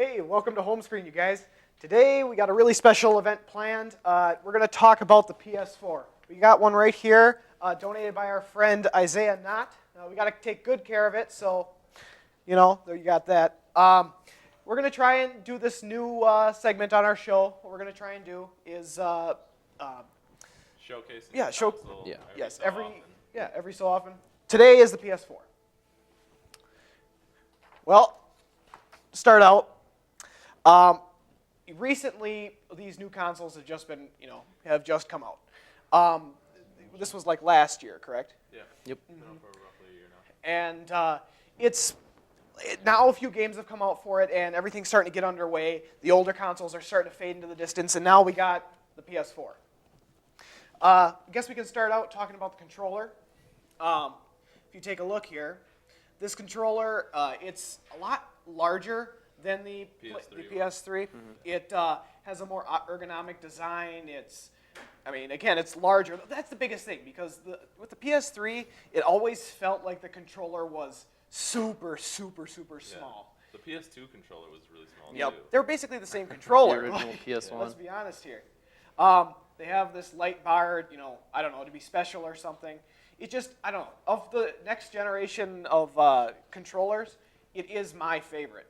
Hey, welcome to HomeScreen, you guys. Today we got a really special event planned. We're going to talk about the PS4. We got one right here, donated by our friend Isaiah Knott. We got to take good care of it, so there you got that. We're going to try and do this new segment on our show. What we're going to try and do is showcasing. Yeah, Every every so often. Today is the PS4. Well, to start out. Recently, these new consoles have just been, have just come out. This was like last year, correct? Yeah. Yep. Been out for roughly a year And now. now a few games have come out for it, and everything's starting to get underway. The older consoles are starting to fade into the distance, and now we got the PS4. I guess we can start out talking about the controller. If you take a look here, this controller, it's a lot larger than the PS3. Mm-hmm. It has a more ergonomic design. It's larger. That's the biggest thing, because with the PS3, it always felt like the controller was super, super, super small. The PS2 controller was really small Yep. too. They're basically the same controller. The original PS1. Let's be honest here. They have this light bar, to be special or something. It just, of the next generation of controllers, it is my favorite.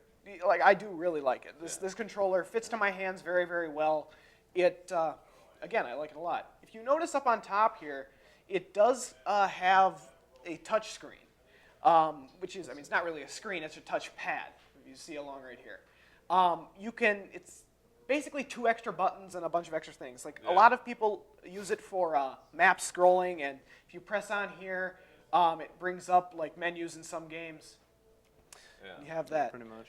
I do really like it. This controller fits to my hands very, very well. Again, I like it a lot. If you notice up on top here, it does have a touch screen, which is, it's not really a screen, it's a touch pad, if you see along right here. It's basically 2 extra buttons and a bunch of extra things. A lot of people use it for map scrolling, and if you press on here, it brings up menus in some games. Yeah. You have that. Pretty much.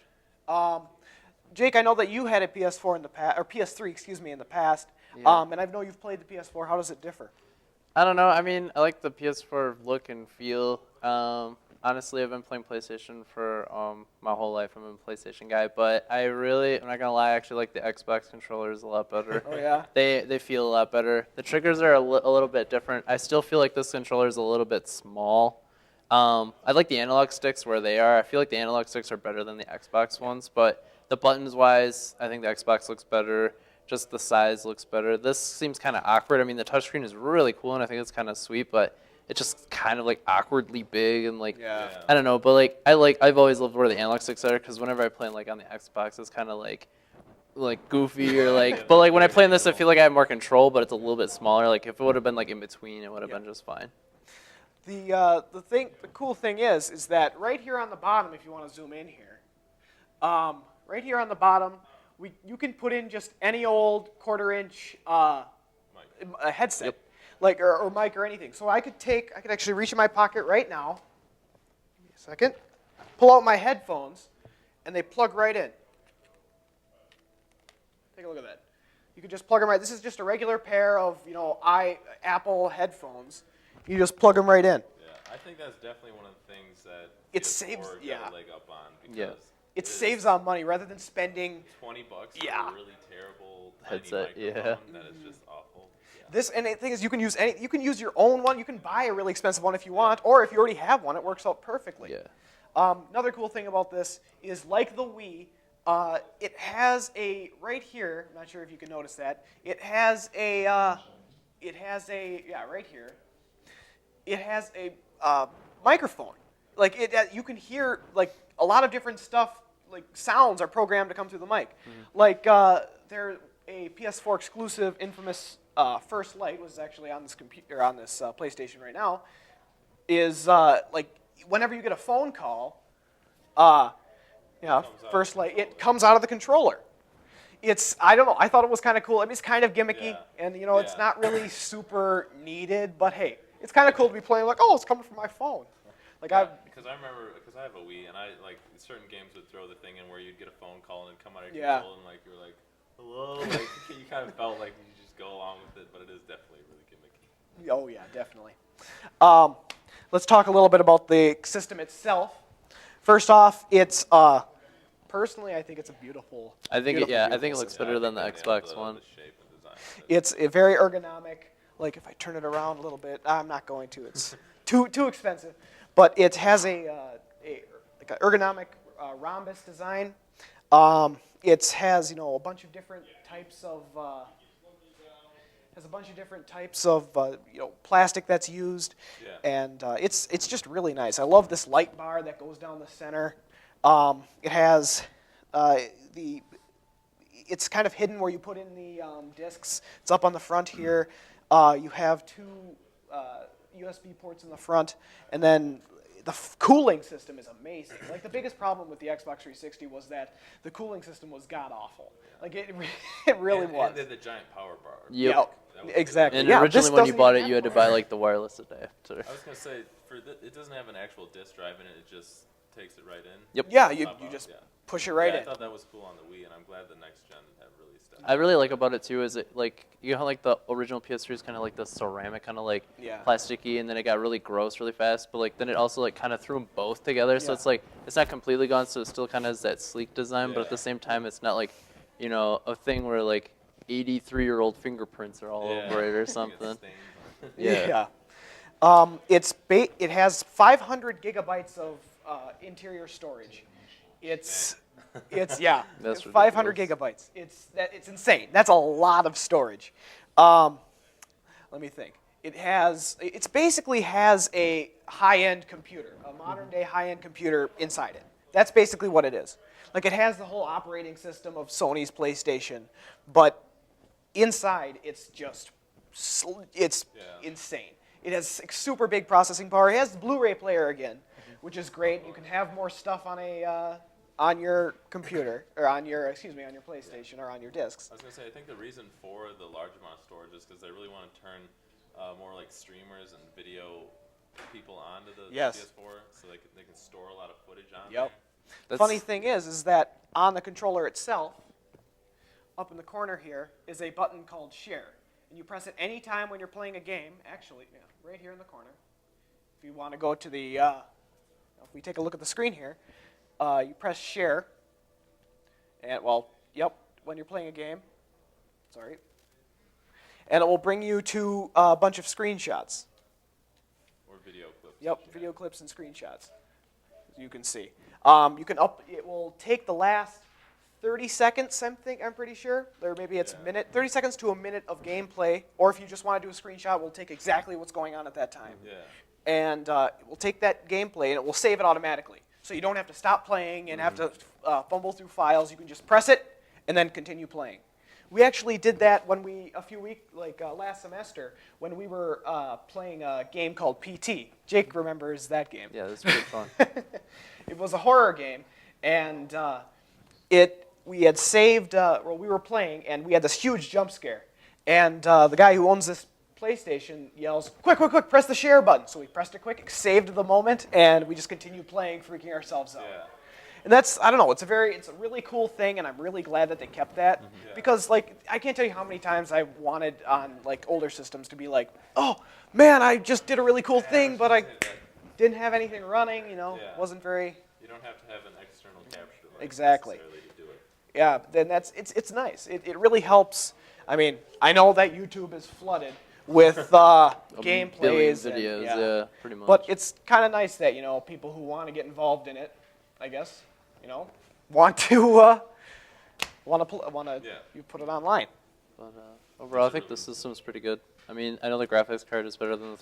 Jake, I know that you had a PS4 in the past, or PS3, in the past. Yeah. And I know you've played the PS4. How does it differ? I don't know. I like the PS4 look and feel. Honestly, I've been playing PlayStation for my whole life. I'm a PlayStation guy, but I'm not gonna lie. I actually like the Xbox controllers a lot better. Oh yeah. They feel a lot better. The triggers are a little bit different. I still feel like this controller is a little bit small. I like the analog sticks where they are. I feel like the analog sticks are better than the Xbox ones, but the buttons-wise, I think the Xbox looks better. Just the size looks better. This seems kind of awkward. The touchscreen is really cool, and I think it's kind of sweet, but it's just kind of awkwardly big and Yeah. I don't know. But I've always loved where the analog sticks are, because whenever I play on the Xbox, it's kind of like goofy or But when I play on this, I feel like I have more control, but it's a little bit smaller. If it would have been in between, it would have been just fine. The cool thing is that right here on the bottom, if you want to zoom in here, right here on the bottom, you can put in just any old 1/4-inch a headset, Yep. or mic or anything. So I could actually reach in my pocket right now. Give me a second. Pull out my headphones, and they plug right in. Take a look at that. You can just plug them right. This is just a regular pair of Apple headphones. You just plug them right in. Yeah, I think that's definitely one of the things that It PS4 saves- got yeah. a leg up on, because Yeah. It saves on money rather than spending $20 Yeah. for a really terrible tiny Headset, yeah. microphone that is just awful. Yeah. this. And the thing is, you can use your own one. You can buy a really expensive one if you want, or if you already have one, it works out perfectly. Yeah. Another cool thing about this is, like the Wii, it has right here. I'm not sure if you can notice that. It has right here. It has a microphone. You can hear a lot of different stuff. Sounds are programmed to come through the mic. Mm-hmm. They're a PS4 exclusive, infamous First Light, was actually on this computer, on this PlayStation right now. Is whenever you get a phone call, First Light, it comes out of the controller. I don't know. I thought it was kind of cool. It's kind of gimmicky, and it's not really super needed. But hey, it's kind of cool to be playing it's coming from my phone. Because I remember, because I have a Wii, and certain games would throw the thing in where you'd get a phone call and it'd come out of your control, and you were like, hello, you kind of felt like you just go along with it, but it is definitely really gimmicky. Oh yeah, definitely. Let's talk a little bit about the system itself. First off, it's personally, I think it's a beautiful. I think it beautiful looks system. better than the Yeah, Xbox One. The shape and design of it. It's very ergonomic. If I turn it around a little bit, I'm not going to. It's too expensive, but it has a ergonomic rhombus design. It has a bunch of different types of plastic that's used, and it's just really nice. I love this light bar that goes down the center. It has it's kind of hidden where you put in the discs. It's up on the front here. You have two USB ports in the front, and then the cooling system is amazing. Like, the biggest problem with the Xbox 360 was that the cooling system was god-awful. Like, it really was. And the giant power bar. Yep. Exactly. And yeah, originally when you doesn't bought even it, you had to have buy like the wireless adapter. I was gonna say it doesn't have an actual disk drive in it. It just takes it right in. Yep. Yeah, you just push it right I in. thought that was cool on the Wii, and I'm glad the next gen have released that. I really like about it too is it like how like the original PS3 is kind of like the ceramic kind of like plasticky, and then it got really gross really fast, but like then it also like kind of threw them both together, so it's like it's not completely gone, so it still kind of has that sleek design, but at the same time it's not like a thing where like 83-year-old fingerprints are all over it or something. Yeah. It has 500 gigabytes of interior storage. It's That's 500 gigabytes. It's insane. That's a lot of storage. Let me think. It basically has a high-end computer, a modern-day high-end computer inside it. That's basically what it is. Like, it has the whole operating system of Sony's PlayStation, but inside it's just insane. It has super big processing power. It has the Blu-ray player again, which is great. You can have more stuff on your computer, or on your PlayStation, or on your discs. I was gonna say, I think the reason for the large amount of storage is because they really want to turn more like streamers and video people onto the PS4, so they can store a lot of footage on there. The funny thing is that on the controller itself, up in the corner here, is a button called Share. And you press it any time when you're playing a game. Actually, right here in the corner. If you want to go to the, if we take a look at the screen here, you press Share. And, when you're playing a game. Sorry. And it will bring you to a bunch of screenshots. Or video clips. Yep, video clips and screenshots, as you can see. It will take the last 30 seconds, I'm pretty sure. Or maybe it's 30 seconds to a minute of gameplay. Or if you just want to do a screenshot, we'll take exactly what's going on at that time. Yeah. And it will take that gameplay and it will save it automatically. So you don't have to stop playing and have to fumble through files. You can just press it and then continue playing. We actually did that when last semester, when we were playing a game called PT. Jake remembers that game. Yeah, that's pretty fun. It was a horror game, and we had saved. We were playing, and we had this huge jump scare. And the guy who owns this PlayStation yells, "Quick, quick, quick! Press the share button." So we pressed it quick, saved the moment, and we just continued playing, freaking ourselves out. Yeah. And I don't know, it's a really cool thing, and I'm really glad that they kept that. Because, I can't tell you how many times I wanted on, older systems to be like, oh, man, I just did a really cool thing, but I didn't have anything running, wasn't very... You don't have to have an external capture device Exactly. necessarily to do it. Yeah, then it's nice. It really helps. I mean, I know that YouTube is flooded with gameplays. Videos, pretty much. But it's kind of nice that, people who want to get involved in it, I guess, want to you put it online. But overall, I think the system's pretty good. I mean, I know the graphics card is better than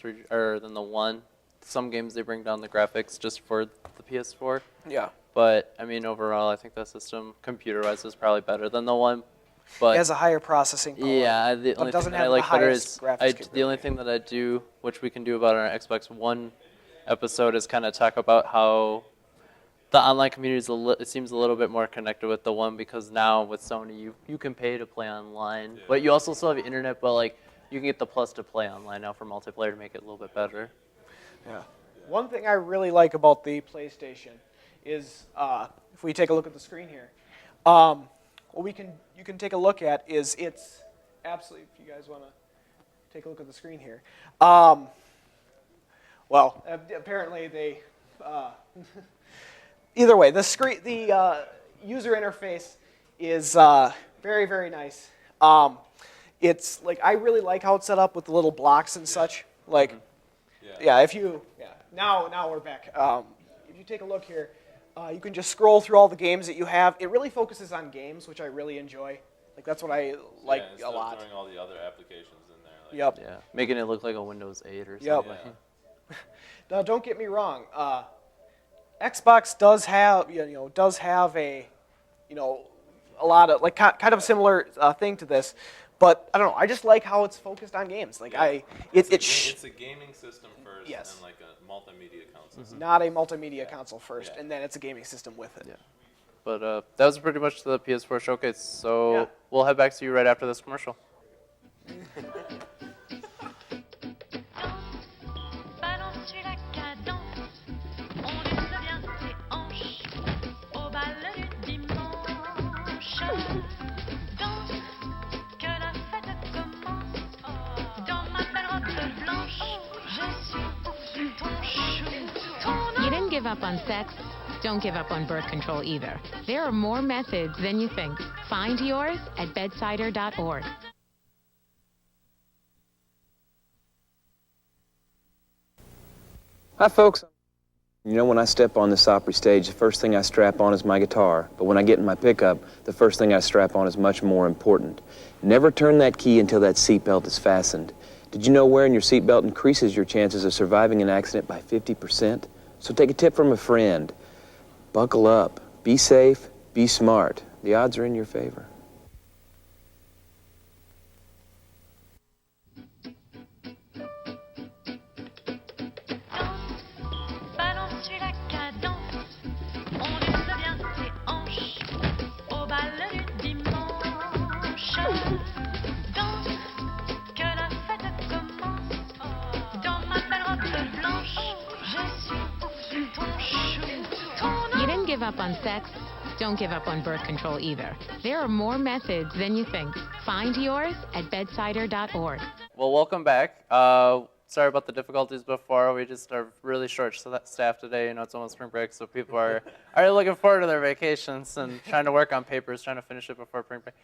the one. Some games they bring down the graphics just for the PS4. Yeah. But I mean, overall, I think the system, computer-wise, is probably better than the one. But it has a higher processing power. Yeah, the only thing that I like better is the only thing that I do, which we can do about our Xbox One episode, is kind of talk about how the online community it seems a little bit more connected with the one, because now with Sony you can pay to play online, but you also still have internet, but you can get the plus to play online now for multiplayer to make it a little bit better. Yeah. One thing I really like about the PlayStation is if we take a look at the screen here, what you can take a look at is it's absolutely. If you guys want to take a look at the screen here, apparently they. Either way, the user interface is very, very nice. It's I really like how it's set up with the little blocks and such. Now we're back. If you take a look here, You can just scroll through all the games that you have. It really focuses on games, which I really enjoy. Like that's what I like instead a lot. of throwing all the other applications in there. Like, Yep. Yeah, making it look like a Windows 8 or Yep. something. Yeah. Now, don't get me wrong. Xbox does have a a lot of like kind of a similar thing to this, but I don't know. I just like how it's focused on games. Like Yeah. it's It's a gaming system first, Yes. and like a multimedia console. not a multimedia console first, Yeah. and then it's a gaming system with it. Yeah. But that was pretty much the PS4 showcase. So Yeah. we'll head back to you right after this commercial. Balance sur la cadence, on lui souvient ses hanches au bal du dimanche. Danse, que la fête commence. Dans ma belle robe blanche, je suis ton chou. You didn't give up on sex. Don't give up on birth control either. There are more methods than you think. Find yours at bedsider.org. Hi, folks. You know, when I step on this Opry stage, the first thing I strap on is my guitar. But when I get in my pickup, the first thing I strap on is much more important. Never turn that key until that seatbelt is fastened. Did you know wearing your seatbelt increases your chances of surviving an accident by 50%? So take a tip from a friend. Buckle up. Be safe. Be smart. The odds are in your favor. Balance sur la cadence, on lui souvient ses hanches au bal du dimanche. Danse, que la fête commence. Dans ma belle robe blanche, je suis ton chou. You didn't give up on sex. Don't give up on birth control either. There are more methods than you think. Find yours at bedsider.org. Well, welcome back. Sorry about the difficulties before. We just are really short staffed today. You know, it's almost spring break, so people are looking forward to their vacations and trying to work on papers, trying to finish it before spring break.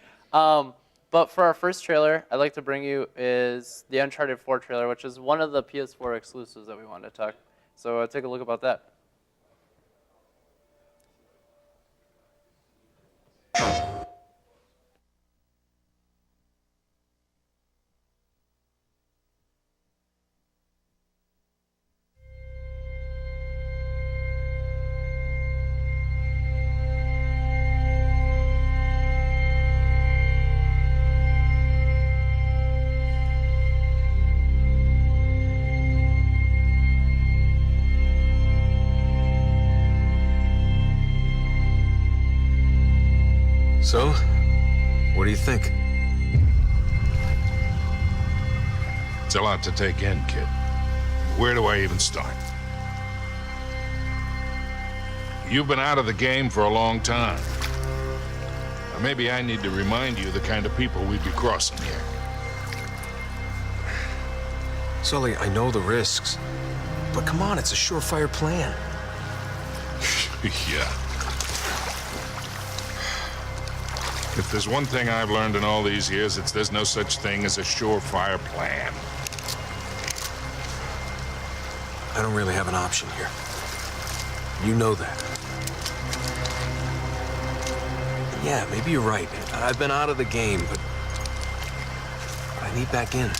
But for our first trailer, I'd like to bring you is the Uncharted 4 trailer, which is one of the PS4 exclusives that we wanted to talk. So take a look about that. So, what do you think? It's a lot to take in, kid. Where do I even start? You've been out of the game for a long time. Or maybe I need to remind you the kind of people we'd be crossing here. Sully, I know the risks. But come on, it's a surefire plan. Yeah. If there's one thing I've learned in all these years, it's there's no such thing as a surefire plan. I don't really have an option here. You know that. Yeah, maybe you're right. I've been out of the game, but I need back in.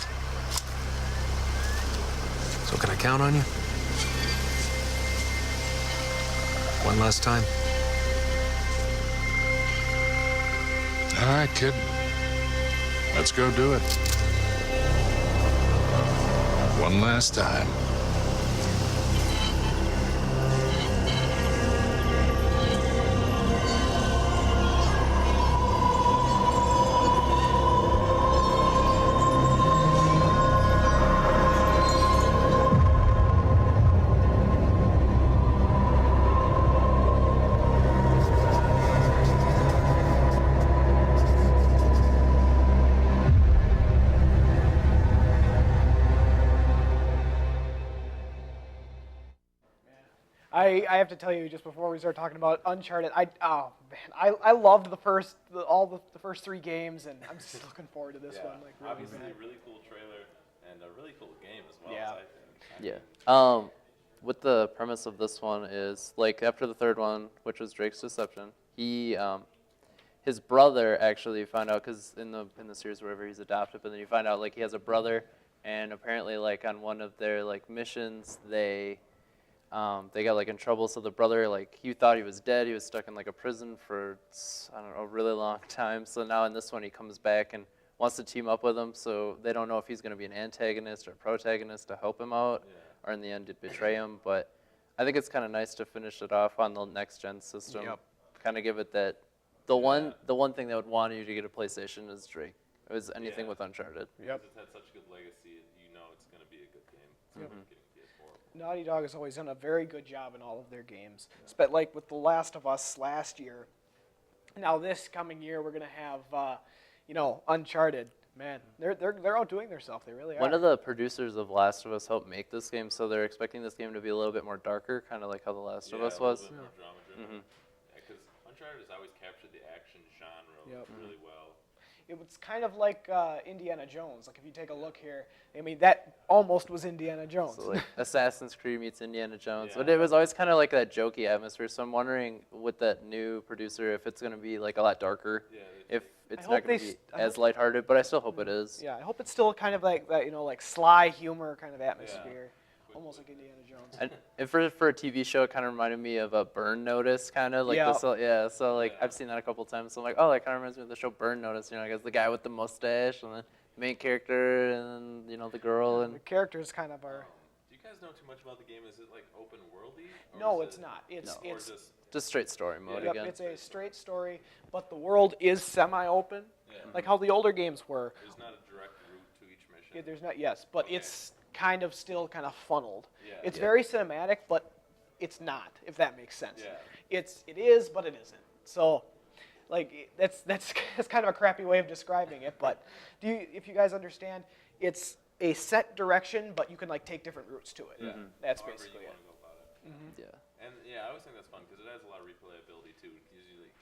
So can I count on you? One last time? All right, kid. Let's go do it. One last time. I have to tell you just before we start talking about Uncharted, I loved the first three games, and I'm just looking forward to this one. Like, really Obviously, bad. a really cool trailer and a really cool game as well. Yeah. I think. Yeah. what the premise of this one is, like after the third one, which was Drake's Deception, his brother actually found out, because in the series wherever he's adopted, but then you find out like he has a brother, and apparently like on one of their like missions they got like in trouble. So the brother, like, he thought he was dead. He was stuck in like a prison for, I don't know, a really long time. So now in this one he comes back and wants to team up with him. So they don't know if he's going to be an antagonist or a protagonist to help him out, or in the end to betray him. But I think it's kind of nice to finish it off on the next gen system. Yep. Kind of give it that. The one thing that would want you to get a PlayStation is Drake. It was anything with Uncharted. Yep. It's had such a good legacy, you know it's going to be a good game. It's getting PS4. Naughty Dog has always done a very good job in all of their games. But like with The Last of Us last year, now this coming year we're gonna have, Uncharted. Man, they're outdoing themselves. They really are. One of the producers of Last of Us helped make this game, so they're expecting this game to be a little bit more darker, kind of like how The Last of Us was. A little bit more drama-driven. Because Uncharted has always captured the action genre really well. It was kind of like Indiana Jones. Like if you take a look here, I mean that almost was Indiana Jones. So like Assassin's Creed meets Indiana Jones, but it was always kind of like that jokey atmosphere. So I'm wondering with that new producer if it's going to be like a lot darker, if it's not going to be as lighthearted. But I still hope it is. Yeah, I hope it's still kind of like that, like sly humor kind of atmosphere, almost like Indiana Jones. And for a TV show, it kind of reminded me of a Burn Notice, kind of like this. So like I've seen that a couple times. So I'm like, oh, that kind of reminds me of the show Burn Notice. I guess the guy with the mustache and the main character and the girl and the characters kind of are. Do you guys know too much about the game? Is it like open worldy? No, it's not. It's just straight story mode again. It's a straight story, but the world is semi-open, like how the older games were. There's not a direct route to each mission. Yeah, there's not. Yes, but it's kind of still kind of funneled. It's very cinematic, but it's not. If that makes sense. It is, but it isn't. So, like that's kind of a crappy way of describing it. But if you guys understand, it's a set direction, but you can like take different routes to it. That's basically it. And I always think that's fun because it has a lot of replayability too. Because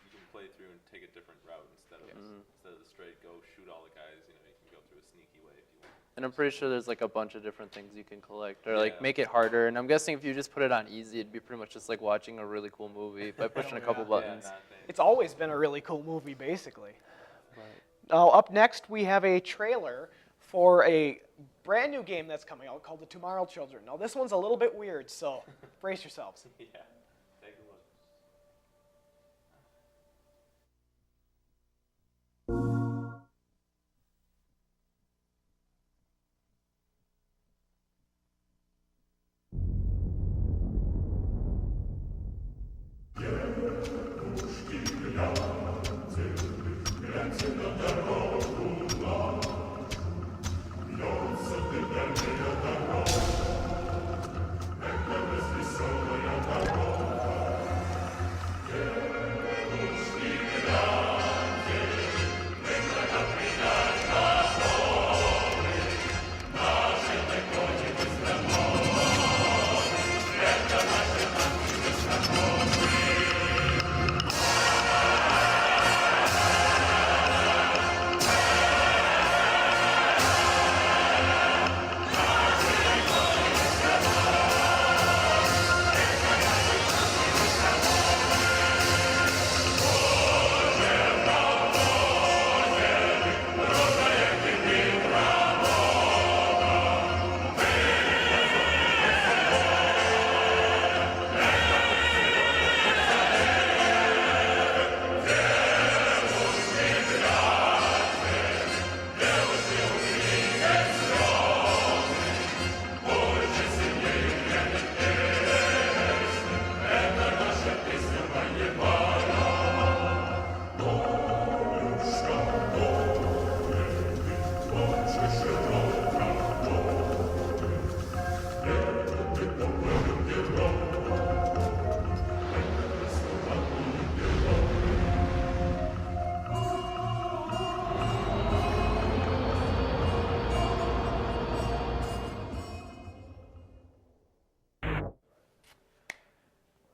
you can play through and take a different route instead of the straight go shoot all the guys. You can go through a sneaky way if you want. And I'm pretty sure there's like a bunch of different things you can collect or like make it harder. And I'm guessing if you just put it on easy, it'd be pretty much just like watching a really cool movie by pushing a couple buttons. It's always been a really cool movie, basically. Now, up next, we have a trailer for a brand new game that's coming out called The Tomorrow Children. Now, this one's a little bit weird, so brace yourselves. Take a look.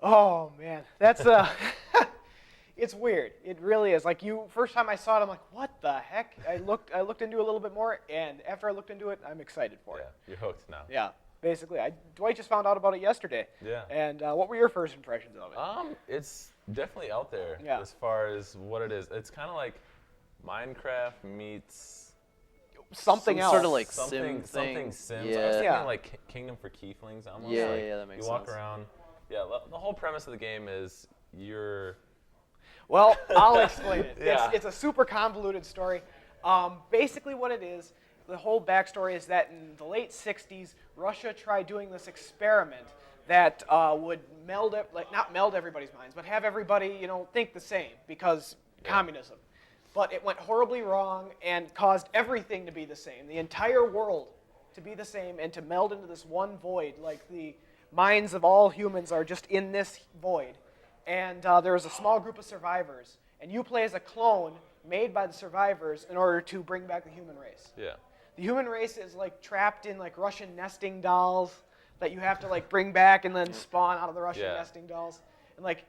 Oh, man. That's it's weird. It really is. Like first time I saw it, I'm like, what the heck? I looked into it a little bit more, and after I looked into it, I'm excited for it. You're hooked now. Yeah. basically. Dwight just found out about it yesterday. Yeah. And what were your first impressions of it? It's definitely out there Yeah. as far as what it is. It's kind of like Minecraft meets Something else. Sort of like something thing. Sims. Yeah. I was thinking Yeah. like Kingdom for Kieflings almost. Yeah, like yeah, that makes You walk sense. around. Yeah, the whole premise of the game is you're. Well, I'll explain it. Yeah. It's a super convoluted story. Basically what it is, the whole backstory is that in the late 60s, Russia tried doing this experiment that would not meld everybody's minds, but have everybody, think the same because communism. But it went horribly wrong and caused everything to be the same, the entire world to be the same and to meld into this one void. Like the minds of all humans are just in this void. And there is a small group of survivors, and you play as a clone made by the survivors in order to bring back the human race. Yeah. The human race is like trapped in like Russian nesting dolls that you have to like bring back and then spawn out of the Russian Yeah. nesting dolls. And like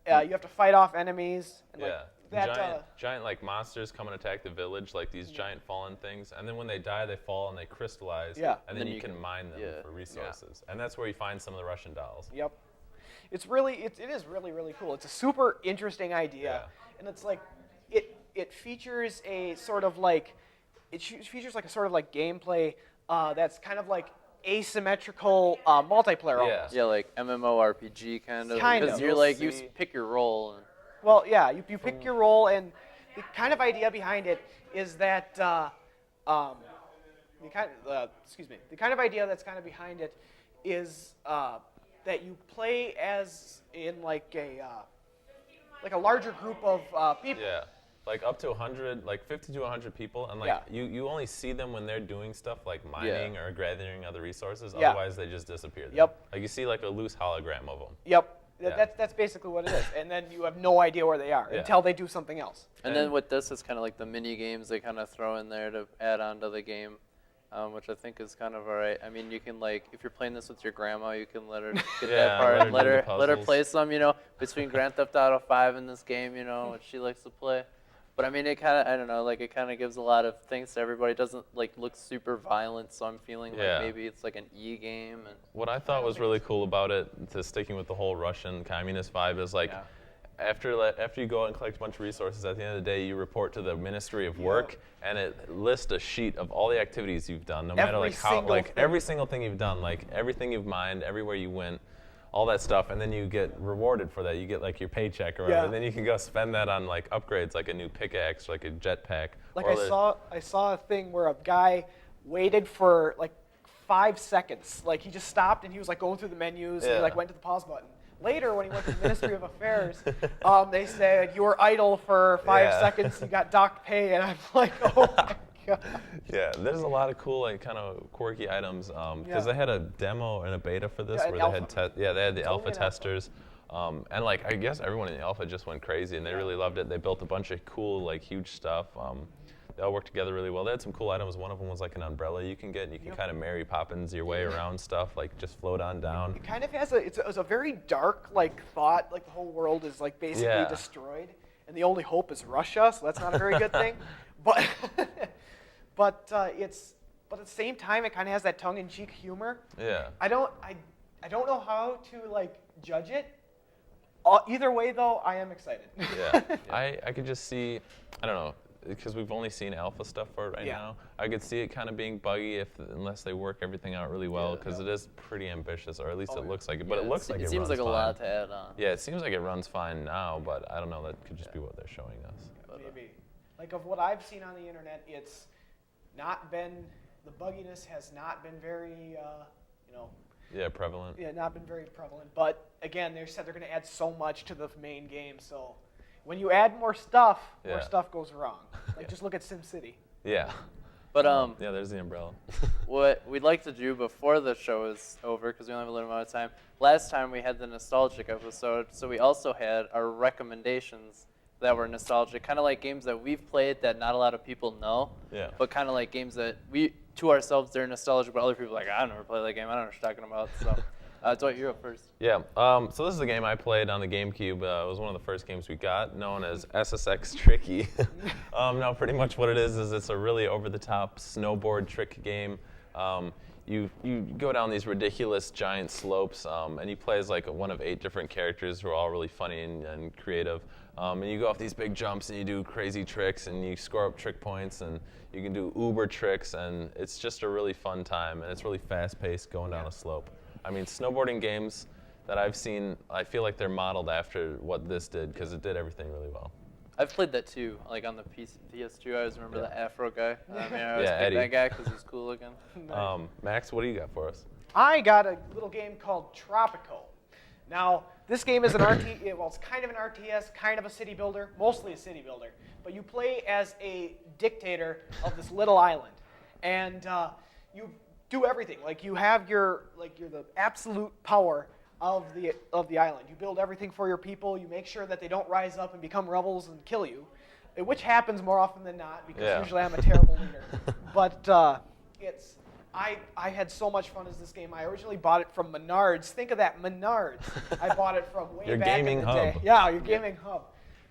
you have to fight off enemies. And, Yeah. Like, Giant like monsters come and attack the village, like these giant fallen things, and then when they die, they fall and they crystallize. Yeah. And then you can mine them for resources, and that's where you find some of the Russian dolls. Yep. It is really, really cool. It's a super interesting idea. Yeah. And it's like it features a sort of like gameplay that's kind of like asymmetrical multiplayer almost. Yeah, like MMORPG kind of. Kind Because of. you're like, you pick your role. And Well, yeah, you pick your role, and the kind of idea behind it is that the kind of idea that's kind of behind it is that you play as in like a larger group of people. Yeah. Like up to 100, like 50 to 100 people, and like you only see them when they're doing stuff like mining or gathering other resources. Yeah. Otherwise, they just disappear. Then. Yep. Like you see like a loose hologram of them. Yep. Yeah. That's basically what it is, and then you have no idea where they are until they do something else. And then with this, it's kind of like the mini games they kind of throw in there to add on to the game, which I think is kind of alright. I mean, you can like, if you're playing this with your grandma, you can let her get that part, let her play some, between Grand Theft Auto 5 and this game, what she likes to play. But I mean, it kind of, I don't know, like it kind of gives a lot of things to everybody. It doesn't like look super violent, so I'm feeling like maybe it's like an e-game. And what I thought was really cool about it, to sticking with the whole Russian communist vibe, is like after you go out and collect a bunch of resources, at the end of the day, you report to the Ministry of Work, and it lists a sheet of all the activities you've done, no matter like how, like every single thing you've done, like everything you've mined, everywhere you went. All that stuff, and then you get rewarded for that. You get like your paycheck or whatever, and then you can go spend that on like upgrades, like a new pickaxe, like a jetpack. Like I saw a thing where a guy waited for like 5 seconds. Like he just stopped and he was like going through the menus and he like went to the pause button. Later, when he went to the Ministry of Affairs, they said you were idle for 5 seconds. You got docked pay, and I'm like, oh my god. Yeah, there's a lot of cool, like, kind of quirky items. Because they had a demo and a beta for this where they had the alpha testers. And like, I guess everyone in the alpha just went crazy, and they really loved it. They built a bunch of cool, like, huge stuff. They all worked together really well. They had some cool items. One of them was like an umbrella you can get, and you can kind of Mary Poppins your way around stuff, like just float on down. It kind of has it's a very dark like thought. Like the whole world is like basically destroyed, and the only hope is Russia. So that's not a very good thing. But but at the same time, it kind of has that tongue-in-cheek humor. Yeah. I don't know how to like judge it. Either way, though, I am excited. Yeah. I could just see, I don't know, because we've only seen alpha stuff for it right now. I could see it kind of being buggy unless they work everything out really well, because it is pretty ambitious, or at least it looks like it. But it looks like it seems runs like a fine. lot to add on. Yeah, it seems like it runs fine now, but I don't know. That could just be what they're showing us. Maybe. Like of what I've seen on the internet, it's not been, the bugginess has not been very, Yeah, prevalent. Yeah, not been very prevalent. But again, they said they're going to add so much to the main game. So when you add more stuff goes wrong. Like just look at SimCity. Yeah. But yeah, there's the umbrella. What we'd like to do before the show is over, because we only have a little amount of time. Last time we had the nostalgic episode, so we also had our recommendations that were nostalgic, kind of like games that we've played that not a lot of people know. Yeah. But kind of like games that we, to ourselves, they're nostalgic, but other people are like, I've never played that game. I don't know what you're talking about. So, Dwight, you're up first. Yeah. So this is a game I played on the GameCube. It was one of the first games we got, known as SSX Tricky. Now, pretty much what it is it's a really over-the-top snowboard trick game. you go down these ridiculous giant slopes, and you play as like one of 8 different characters who are all really funny and creative. And you go off these big jumps and you do crazy tricks and you score up trick points and you can do uber tricks, and it's just a really fun time, and it's really fast-paced going down a slope. I mean, snowboarding games that I've seen, I feel like they're modeled after what this did because it did everything really well. I've played that too, like on the PS2. I always remember the Afro guy. I always Yeah, picked Eddie. that guy because he's cool looking. Max, what do you got for us? I got a little game called Tropico. Now, this game is an well, it's kind of an RTS, kind of a city builder, mostly a city builder. But you play as a dictator of this little island, and you do everything. Like you're the absolute power of the island. You build everything for your people. You make sure that they don't rise up and become rebels and kill you, which happens more often than not because usually I'm a terrible leader. But I had so much fun as this game. I originally bought it from Menards. Think of that, Menards. I bought it from way Your back gaming in the hub. day. Yeah, your gaming hub.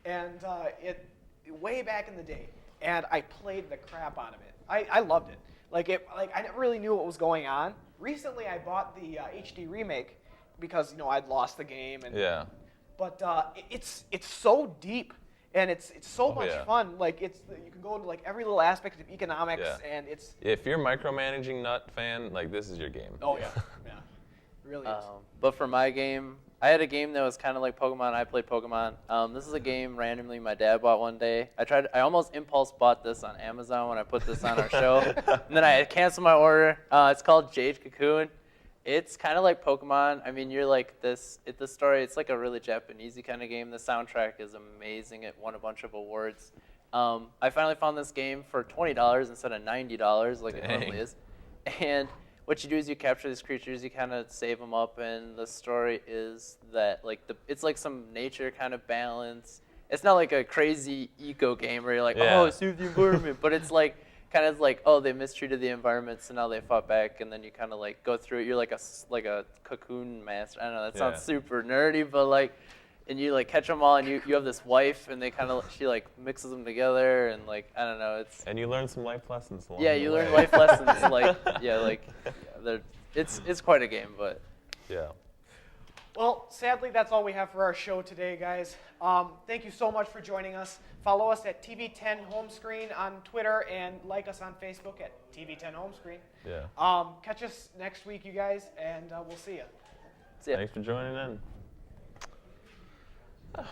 And way back in the day. And I played the crap out of it. I loved it. I never really knew what was going on. Recently, I bought the HD remake because I'd lost the game. But it's so deep. And it's so much fun. Like you can go into like every little aspect of economics, and it's. If you're a micromanaging nut fan, like this is your game. Oh yeah, yeah, it really is. But for my game, I had a game that was kind of like Pokemon. I played Pokemon. This is a game randomly my dad bought one day. I almost impulse bought this on Amazon when I put this on our show, and then I canceled my order. It's called Jade Cocoon. It's kind of like Pokemon. I mean, you're like this. The story. It's like a really Japanesey kind of game. The soundtrack is amazing. It won a bunch of awards. I finally found this game for $20 instead of $90, like it normally is. And what you do is you capture these creatures. You kind of save them up, and the story is that it's like some nature kind of balance. It's not like a crazy eco game where you're like, save the environment, but it's like. Kind of like, they mistreated the environment, so now they fought back, and then you kind of like go through it. You're like a cocoon master. I don't know. That sounds super nerdy, but and you like catch them all, and you have this wife, and she like mixes them together, and like I don't know. And you learn some life lessons along the way. learn life lessons. It's quite a game, but yeah. Well, sadly, that's all we have for our show today, guys. Thank you so much for joining us. Follow us at TV10 HomeScreen on Twitter and like us on Facebook at TV10 HomeScreen. Yeah. Catch us next week, you guys, and we'll see you. see ya. Thanks for joining in.